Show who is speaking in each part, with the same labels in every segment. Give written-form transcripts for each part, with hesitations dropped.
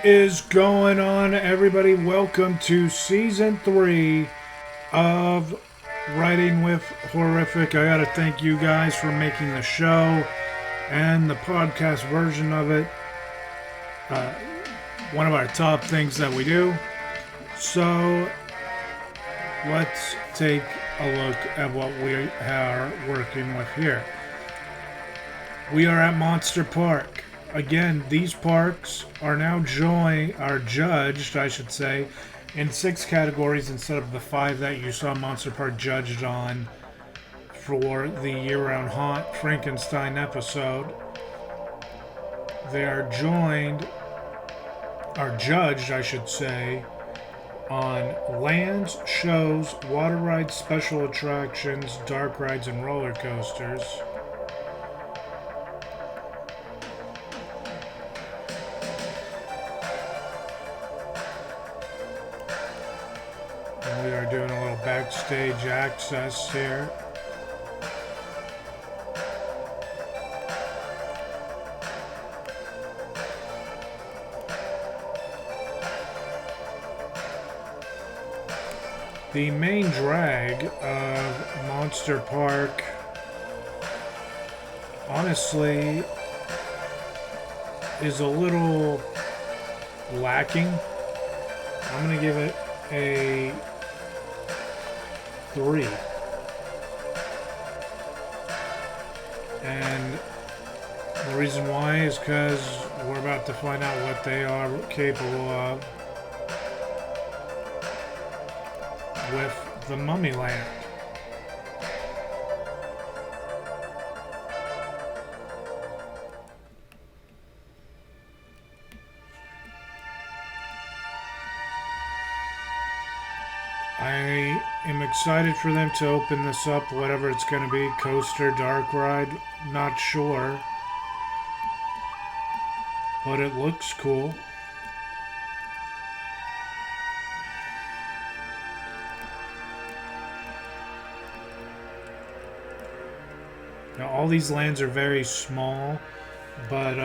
Speaker 1: Is going on, everybody? Welcome to season 3 of Writing with Horrific. I gotta thank you guys for making the show and the podcast version of it one of our top things that we do. So let's take a look at what we are working with here. We are at Monster Park. Again, these parks are now judged, I should say, in 6 categories instead of the 5 that you saw Monster Park judged on for the year-round haunt Frankenstein episode. They are judged, I should say, on lands, shows, water rides, special attractions, dark rides, and roller coasters. We are doing a little backstage access here. The main drag of Monster Park, honestly, is a little lacking. I'm going to give it a 3. And the reason why is because we're about to find out what they are capable of with the Mummy Land. I am excited for them to open this up, whatever it's going to be. Coaster, dark ride, not sure. But it looks cool. Now, all these lands are very small, but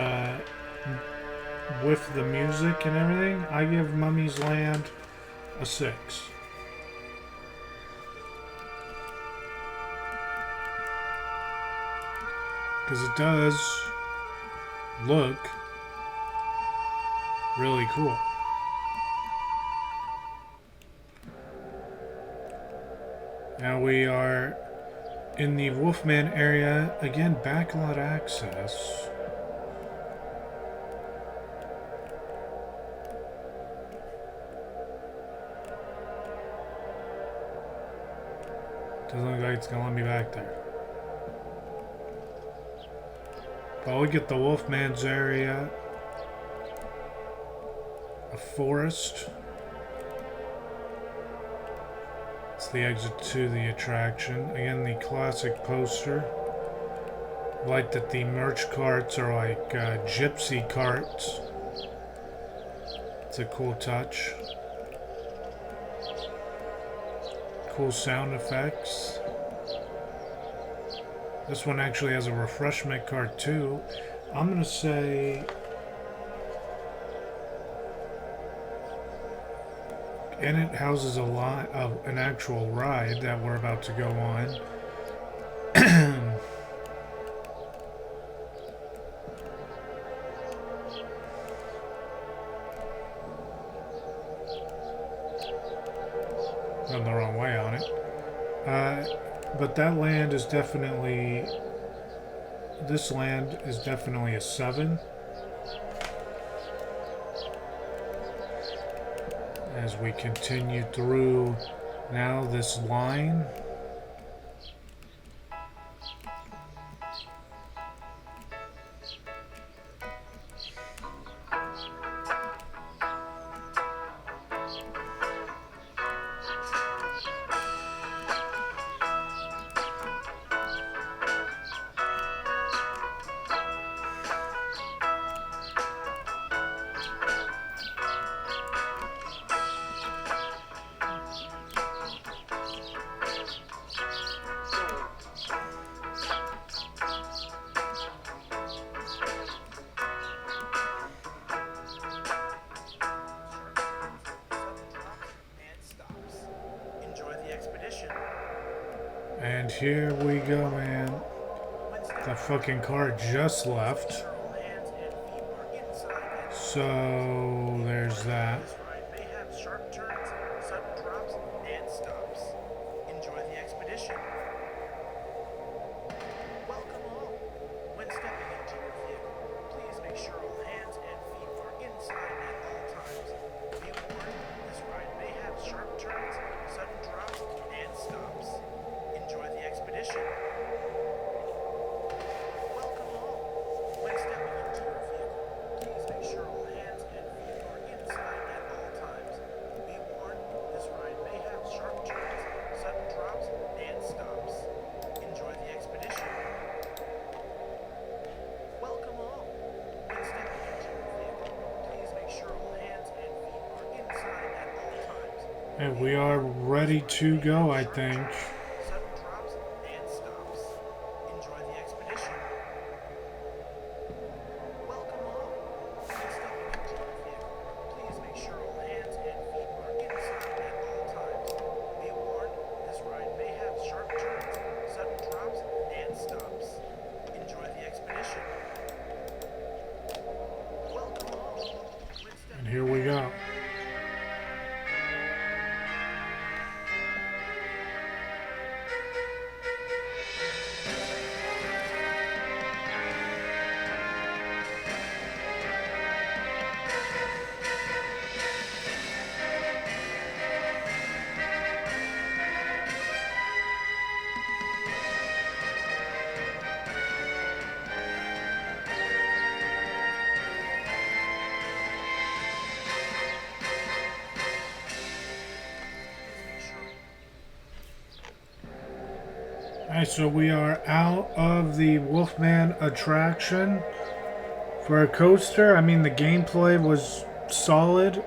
Speaker 1: with the music and everything, I give Mummy's Land a 6. Because it does look really cool. Now we are in the Wolfman area. Again, backlot access. Doesn't look like it's gonna let me back there. But we get the Wolfman's area, a forest. It's the exit to the attraction. Again, the classic poster. I like that the merch carts are like gypsy carts. It's a cool touch. Cool sound effects. This one actually has a refreshment cart too. I'm gonna say, and it houses a lot of an actual ride that we're about to go on. Going the wrong way on it. But that land is definitely, this land is definitely a 7. As we continue through now this line. And here we go, man. The fucking car just left. So there's that. And we are ready to go, I think. And here we go. Alright, so we are out of the Wolfman attraction for a coaster. I mean, the gameplay was solid.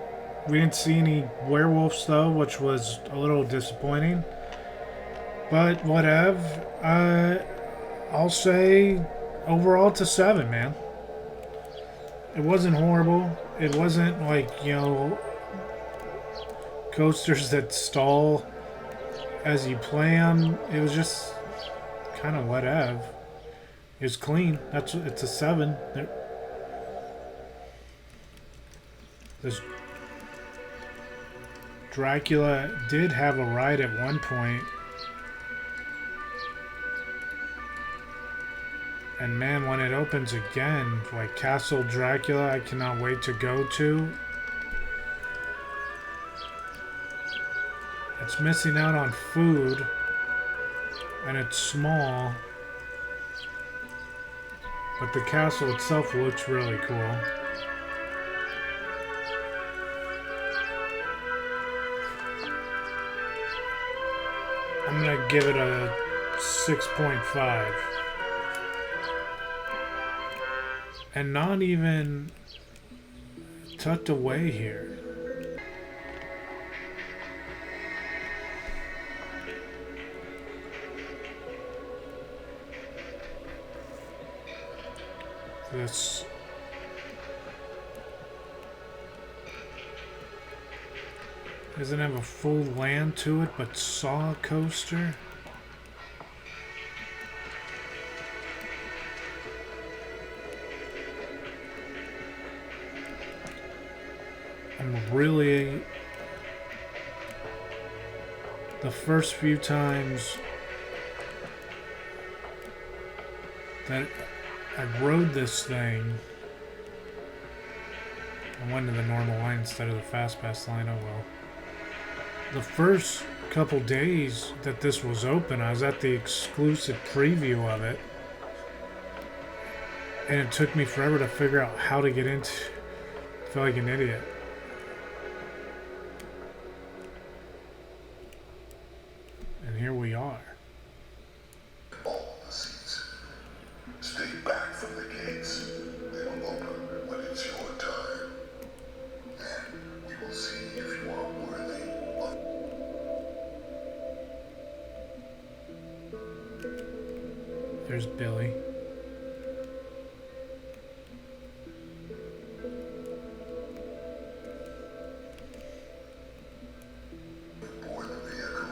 Speaker 1: We didn't see any werewolves though, which was a little disappointing. But whatever. I'll say overall it's a 7, man. It wasn't horrible. It wasn't like, coasters that stall as you play them. It was just kind of whatever. It's clean. It's a 7. This Dracula did have a ride at one point. And man, when it opens again, like Castle Dracula, I cannot wait to go to. It's missing out on food. And it's small. But the castle itself looks really cool. I'm gonna give it a 6.5. And not even tucked away here. This doesn't have a full land to it, but saw a coaster. I'm really, the first few times that I rode this thing, I went to the normal line instead of the fast pass line. Oh well. The first couple days that this was open, I was at the exclusive preview of it, and it took me forever to figure out how to get into. I felt like an idiot. And here we are.
Speaker 2: Stay back from the gates. They will open when it's your time. And we will see if you are worthy of...
Speaker 1: There's Billy.
Speaker 2: Board the vehicle.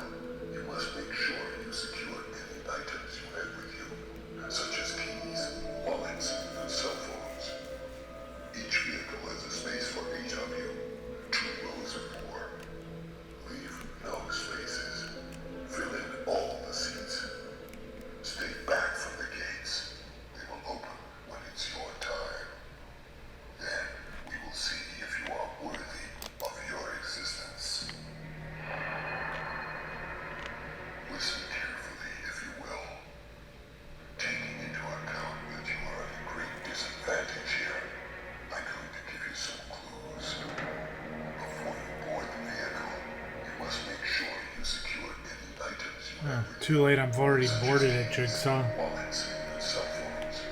Speaker 2: You must make sure you secure
Speaker 1: Too late, I've already boarded it, Jigsaw.
Speaker 2: wallets, and cell phones.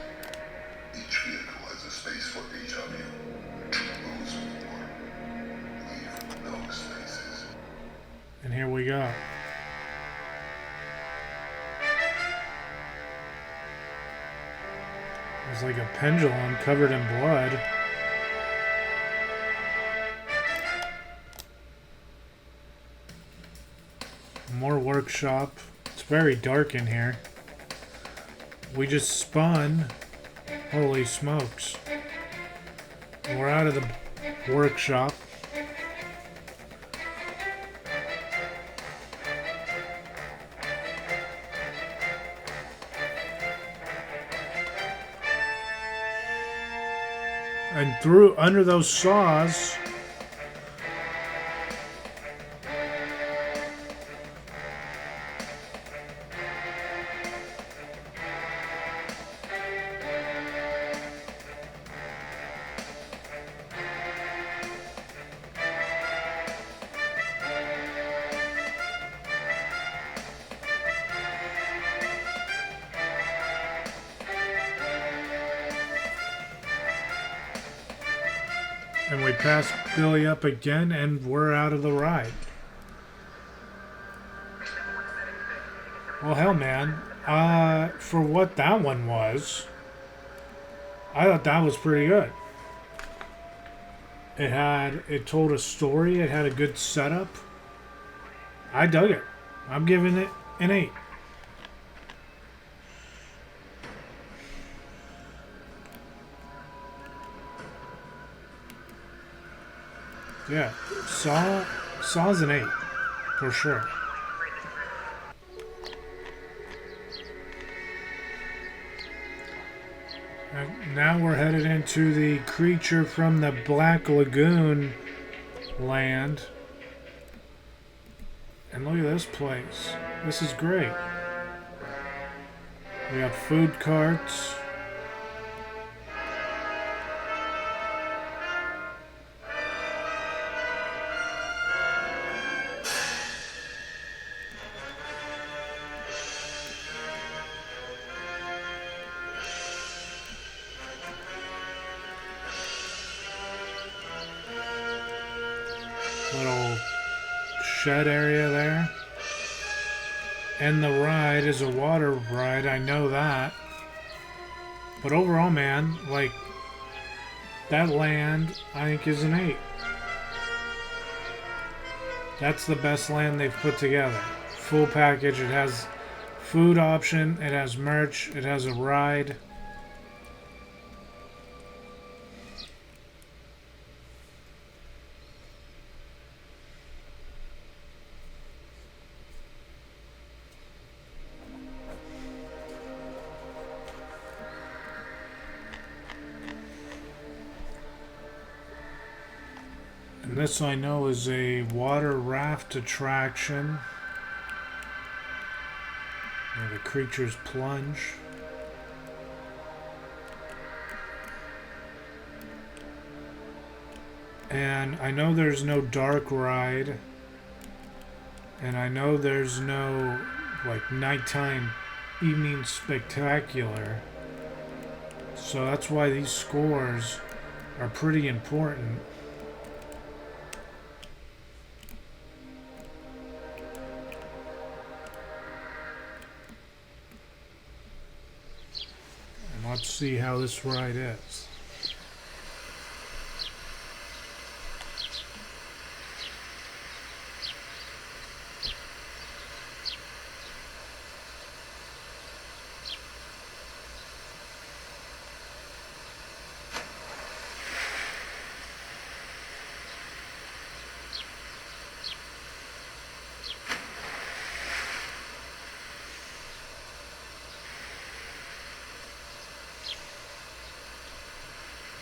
Speaker 2: Each vehicle has a space for each of you. Choose one. Leave no spaces.
Speaker 1: And here we go. It's like a pendulum covered in blood. More workshop. It's very dark in here. We just spun. Holy smokes. We're out of the workshop. And through under those saws, and we pass Billy up again, and we're out of the ride. Well, hell, man. For what that one was, I thought that was pretty good. It told a story. It had a good setup. I dug it. I'm giving it an 8. Yeah, Saw's an 8 for sure. And now we're headed into the creature from the Black Lagoon land. And look at this place. This is great. We got food carts. Little shed area there. And the ride is a water ride, I know that. But overall, man, like, that land, I think, is an 8. That's the best land they've put together. Full package. It has food option, it has merch, it has a ride. And this I know is a water raft attraction where the creatures plunge. And I know there's no dark ride. And I know there's no like nighttime evening spectacular. So that's why these scores are pretty important. Let's see how this ride is.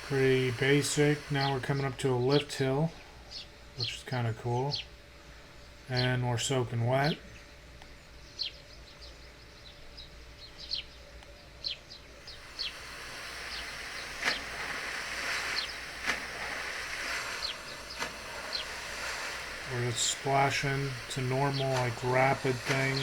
Speaker 1: Pretty basic. Now we're coming up to a lift hill, which is kind of cool. And we're soaking wet. We're just splashing. It's a normal, like, rapid thing.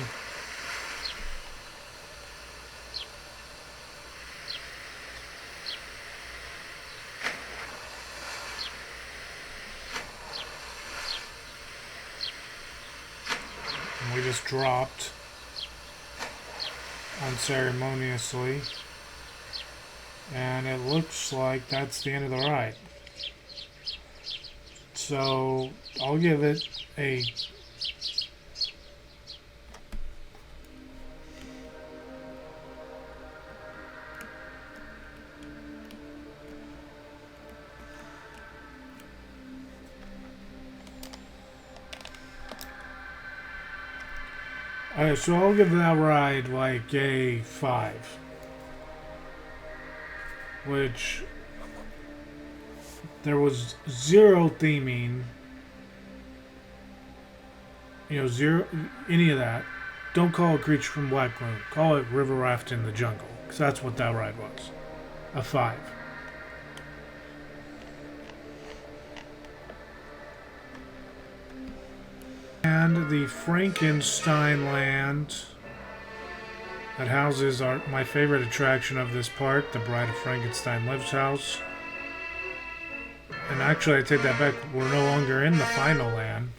Speaker 1: And we just dropped unceremoniously. And it looks like that's the end of the ride. So I'll give it a Alright, so I'll give that ride like a 5. Which there was zero theming, you know, zero any of that. Don't call it Creature from Black Lagoon. Call it River Raft in the Jungle, because that's what that ride was. A 5. And the Frankenstein Land that houses my favorite attraction of this park, the Bride of Frankenstein Lives house. And actually, I take that back. We're no longer in the final land.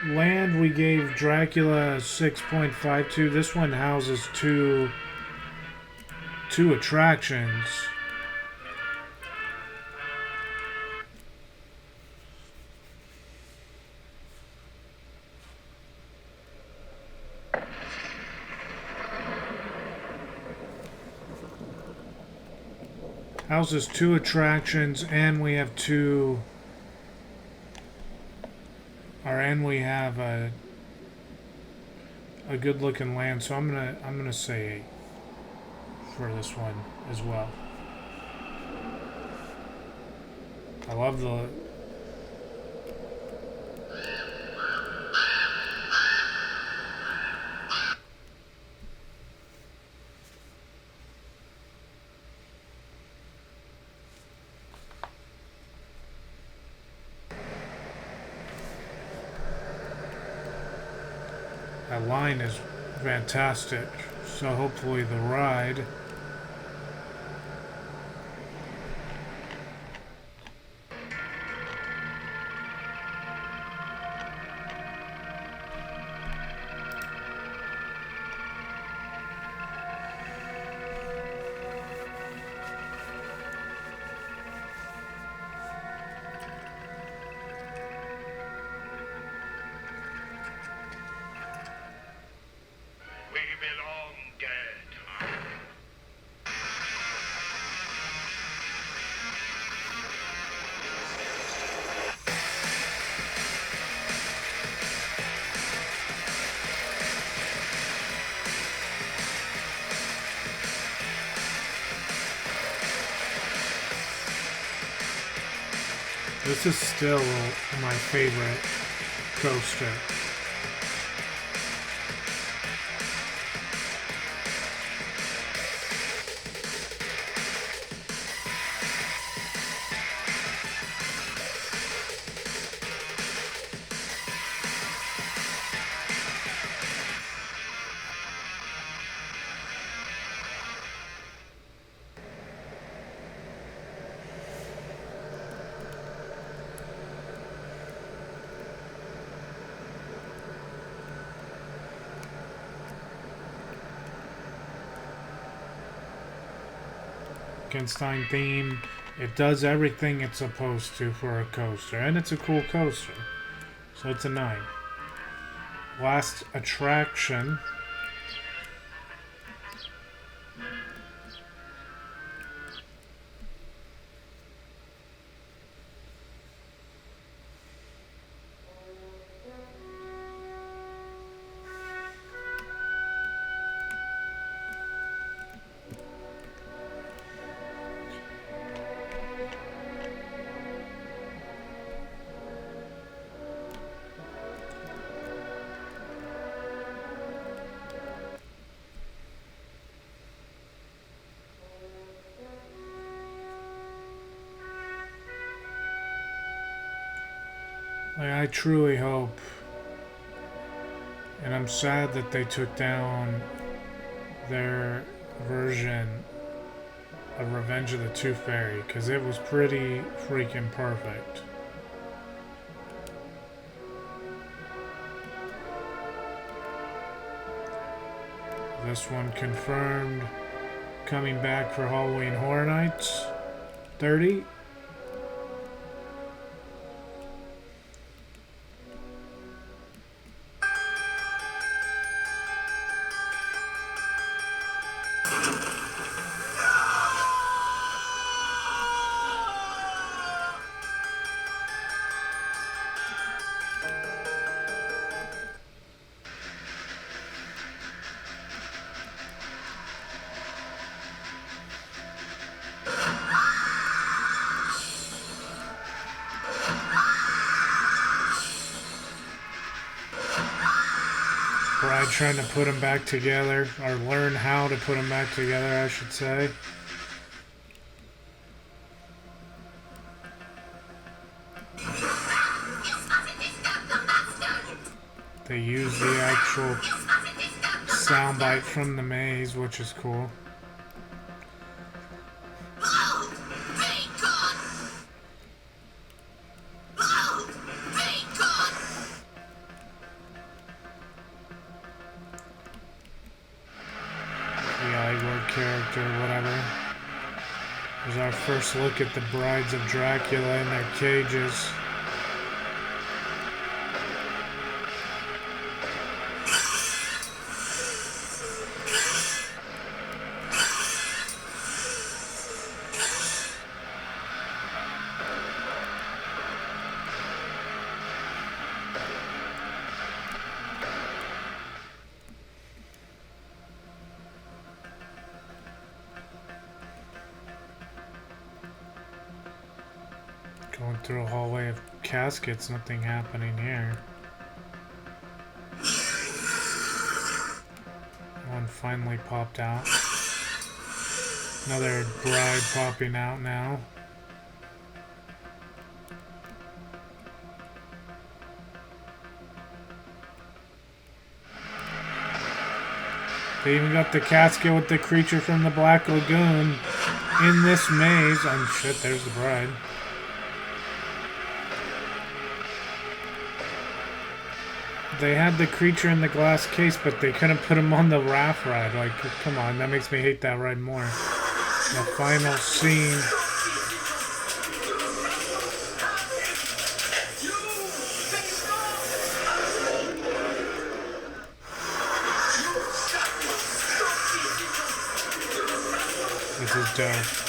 Speaker 1: Land, we gave Dracula 6.52. This one houses two attractions. Houses 2 attractions, and we have a good looking land. So I'm gonna say 8 for this one as well. I love the that line is fantastic. So hopefully the ride This is still my favorite coaster. Frankenstein theme. It does everything it's supposed to for a coaster, and it's a cool coaster. So it's a 9. Last attraction. I truly hope, and I'm sad that they took down their version of Revenge of the Tooth Fairy, because it was pretty freaking perfect. This one confirmed. Coming back for Halloween Horror Nights 30. Bride trying to put them back together, or learn how to put them back together, I should say. They use the actual soundbite from the maze, which is cool. Character, whatever. There's our first look at the brides of Dracula in their cages. Going through a hallway of caskets, nothing happening here. One finally popped out. Another bride popping out now. They even got the casket with the creature from the Black Lagoon in this maze. Oh shit, there's the bride. They had the creature in the glass case, but they couldn't put him on the Raft ride. Like, come on, that makes me hate that ride more. The final scene. This is dope.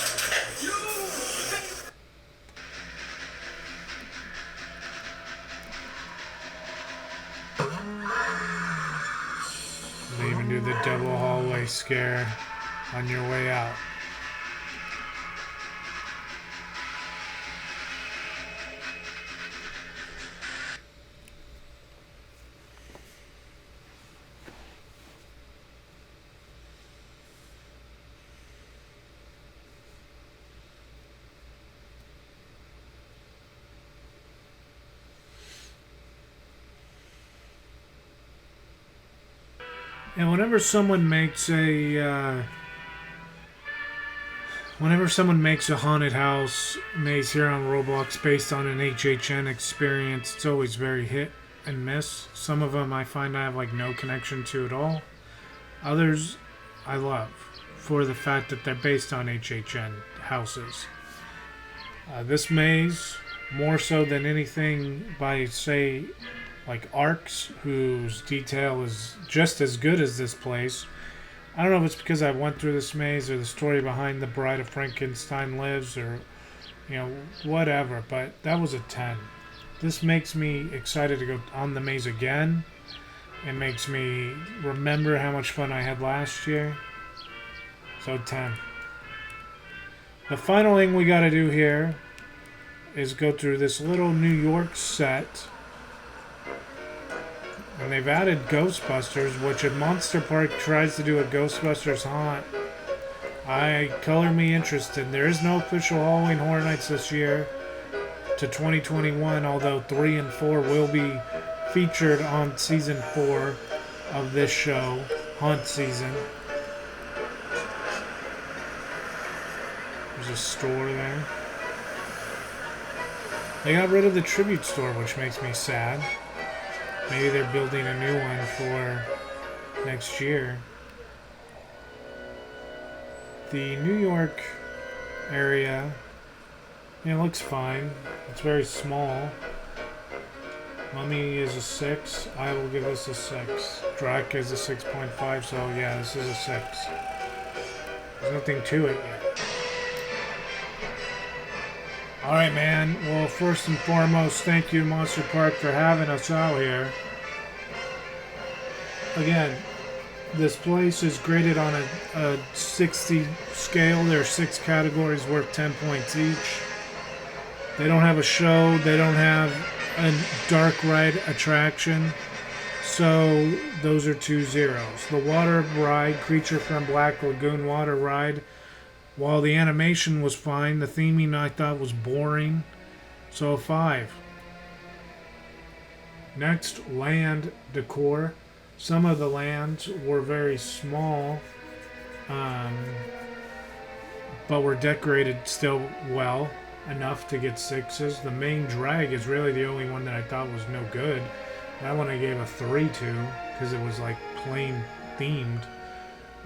Speaker 1: They even do the double hallway scare on your way out. And whenever someone makes a haunted house maze here on Roblox based on an HHN experience, it's always very hit and miss. Some of them I find I have like no connection to at all. Others I love for the fact that they're based on HHN houses. This maze, more so than anything by, say, like Arcs, whose detail is just as good as this place. I don't know if it's because I went through this maze or the story behind the Bride of Frankenstein Lives or, whatever, but that was a 10. This makes me excited to go on the maze again. It makes me remember how much fun I had last year. So 10. The final thing we gotta do here is go through this little New York set. And they've added Ghostbusters, which if Monster Park tries to do a Ghostbusters haunt, color me interested. There is no official Halloween Horror Nights this year to 2021, although 3 and 4 will be featured on season 4 of this show, Haunt Season. There's a store there. They got rid of the tribute store, which makes me sad. Maybe they're building a new one for next year. the New York area, it looks fine. It's very small. Mummy is a 6. I will give this a 6. Drac is a 6.5, so yeah, this is a 6. There's nothing to it yet. Alright, man. Well, first and foremost, thank you, Monster Park, for having us out here. Again, this place is graded on a 60 scale. There are 6 categories worth 10 points each. They don't have a show. They don't have a dark ride attraction. So those are 2 zeros. The water ride, Creature from Black Lagoon water ride, while the animation was fine, the theming I thought was boring. So a 5. Next, land decor. Some of the lands were very small, but were decorated still well enough to get 6s. The main drag is really the only one that I thought was no good. That one I gave a 3 to because it was like plain themed.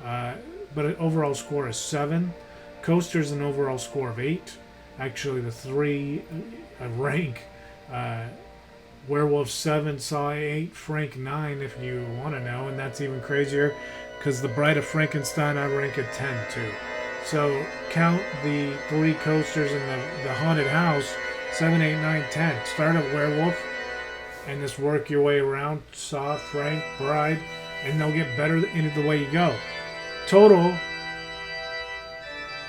Speaker 1: But an overall score is 7. Coaster's an overall score of 8. Actually, the 3 rank. Werewolf 7, Saw 8, Frank 9, if you want to know, and that's even crazier because the Bride of Frankenstein I rank at 10 too. So count the 3 coasters in the haunted house, 7, 8, 9, 10. Start at Werewolf and just work your way around, Saw, Frank, Bride, and they'll get better in the way you go. Total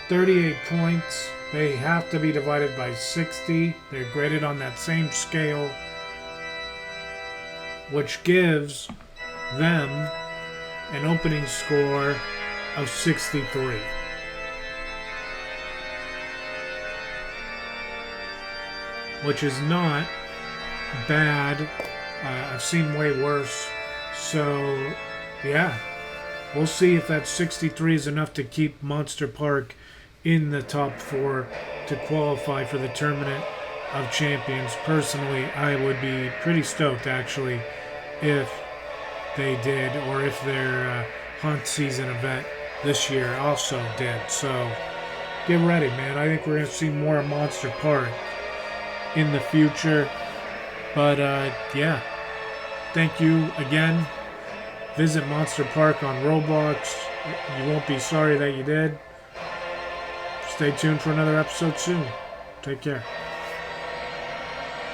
Speaker 1: 38 points. They have to be divided by 60. They're graded on that same scale, which gives them an opening score of 63. Which is not bad. I've seen way worse. So, yeah. We'll see if that 63 is enough to keep Monster Park in the top 4 to qualify for the Tournament of Champions. Personally, I would be pretty stoked, actually, if they did, or if their hunt season event this year also did. So get ready, man. I think we're going to see more of Monster Park in the future. But yeah, thank you again. Visit Monster Park on Roblox. You won't be sorry that you did. Stay tuned for another episode soon. Take care.